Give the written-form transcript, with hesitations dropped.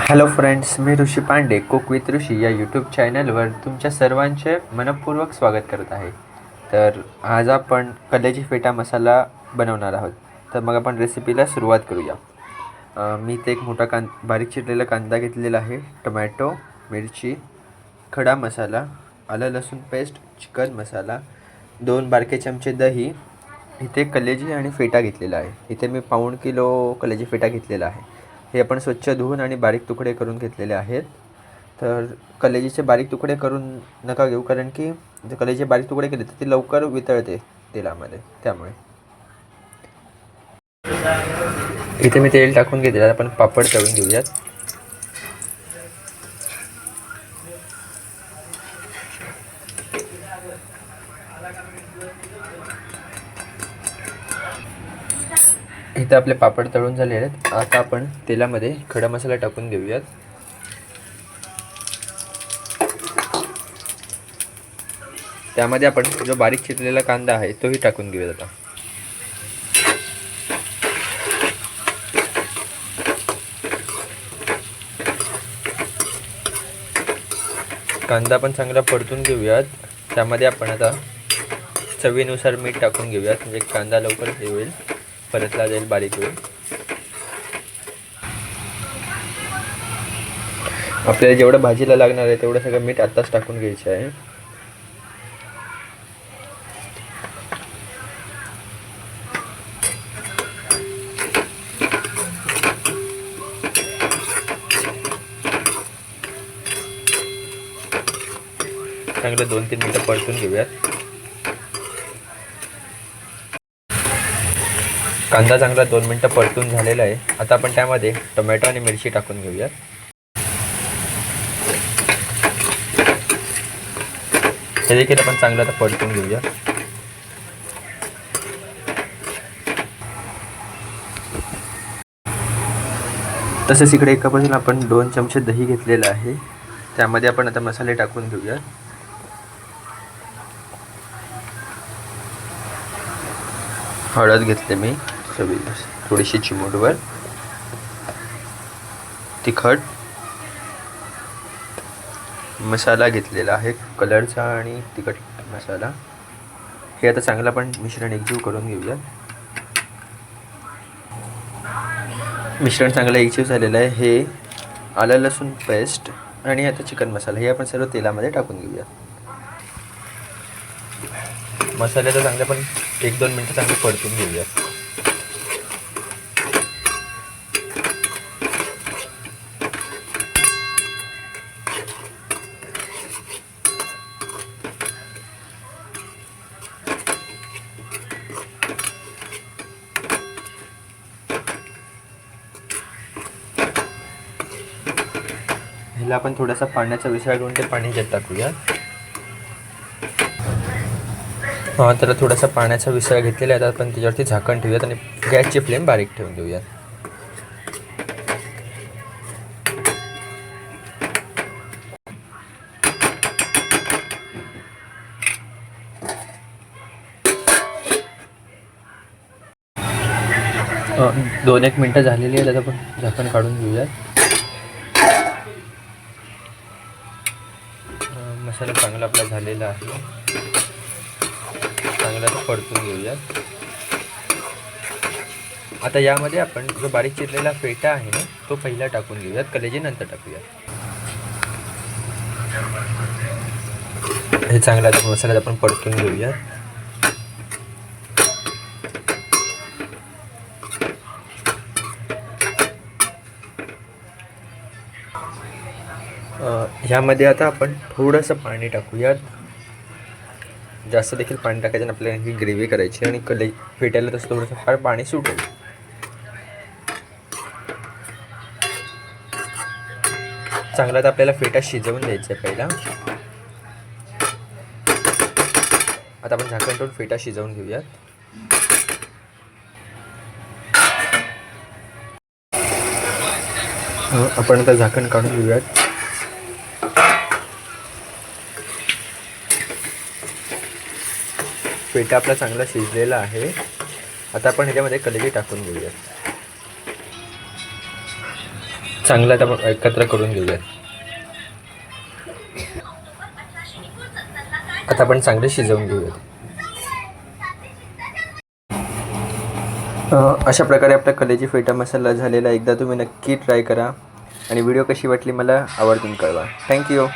Hello friends, मी Rishi Pandey cook with Rishi या YouTube चॅनलवर तुमच्या सर्वांचे मनपूर्वक स्वागत करत आहे. तर आज आपण कलेजी फेटा मसाला बनवणार आहोत. तर मग आपण रेसिपीला सुरुवात करूया. मी इथे एक मोठा बारीक चिरलेला कांदा घेतलेला आहे, टोमॅटो, मिरची, खडा मसाला, आलं लसूण पेस्ट, चिकन मसाला, 2 बारके चमचे दही, इथे कलेजी आणि फेटा घेतलेला आहे. इथे मी पाऊण किलो कलेजी फेटा घेतलेला आहे. हे आपण स्वच्छ धुवून आणि बारीक तुकडे करून घेतलेले आहेत. तर कलेजीचे बारीक तुकडे करून नका घेऊ, कारण की जर कलेजीचे बारीक तुकडे केले तर ते लवकर वितळते तेलामध्ये, त्यामुळे. इथे मी तेल टाकून घेतले. आपण पापड तळून घेऊयात. इथे आपले पापड तळून झाले आहेत. आता आपण तेलामध्ये खडा मसाला टाकून घेऊयात. त्यामध्ये आपण जो बारीक चिरलेला कांदा आहे तोही टाकून घेऊयात. आता कांदा पण चांगला परतून घेऊयात. त्यामध्ये आपण आता चवीनुसार मीठ टाकून घेऊयात, म्हणजे कांदा लवकर हे होईल, परतला जाईल, बारीक होईल. आपल्याला जेवढं भाजीला लागणार आहे तेवढं सगळं मीठ आत्ताच टाकून घ्यायचं आहे. चांगलं 2-3 मिनटं परतून घेऊयात. कांदा चांगला 2 मिनटं परतून झालेला आहे. आता आपण त्यामध्ये टोमॅटो आणि मिरची टाकून घेऊयात. हे देखील आपण चांगलं आता परतून घेऊया. तसेच इकडे एका बाजूला आपण 2 चमचे दही घेतलेलं आहे. त्यामध्ये आपण आता मसाले टाकून घेऊया. हळद घेतले मी थोडीशी चिमूटभर, तिखट मसाला घेतलेला आहे, कलरचा आणि तिखट मसाला. हे आता चांगलं आपण मिश्रण एकजीव करून घेऊया. मिश्रण चांगलं एकजीव झालेलं आहे. हे आलं लसूण पेस्ट आणि आता चिकन मसाला हे आपण सर्व तेलामध्ये टाकून घेऊया. मसाल्याचं चांगलं पण 1-2 मिनटं चांगलं परतून घेऊया. ह्याला आपण थोडासा पाण्याचा विसळा घेऊन ते पाणी ह्याच्यात टाकूया. तर थोडासा पाण्याचा विसळा घेतलेला आहे. आता आपण त्याच्यावरती झाकण ठेवूयात आणि गॅसची फ्लेम बारीक ठेवून देऊयात. दोन एक मिनटं झालेली आहेत. आता आपण झाकण काढून घेऊयात. मसाला चांगला आपला झालेला आहे. चांगला तो परतून घेऊयात. आता यामध्ये आपण जो बारीक चिरलेला फेटा आहे ना तो पहिला टाकून घेऊयात, कलेजी नंतर टाकूयात. हे चांगला मसाला आपण परतून घेऊयात. ह्यामध्ये आता आपण थोडंसं पाणी टाकूयात. जास्त देखील पाणी टाकायचं, आपल्याला ही ग्रेव्ही करायची आणि फेटायला तसं थोडंसं फार पाणी सुटेल. चांगला तर आपल्याला फेटा शिजवून द्यायचा आहे पहिला. आता आपण झाकण ठेवून फेटा शिजवून घेऊयात. आपण आता झाकण काढून घेऊयात. पेटा आपला चांगला शिजलेला आहे. आता आपण ह्याच्यामध्ये कलेजी टाकून घेऊया. चांगलं आता एकत्र करून घेऊयात. आता आपण चांगले शिजवून घेऊयात. अशा प्रकारे आपला कलेजी फेटा मसाला झालेला. एकदा तुम्ही नक्की ट्राय करा आणि व्हिडिओ कशी वाटली मला आवर्जून कळवा. थँक्यू.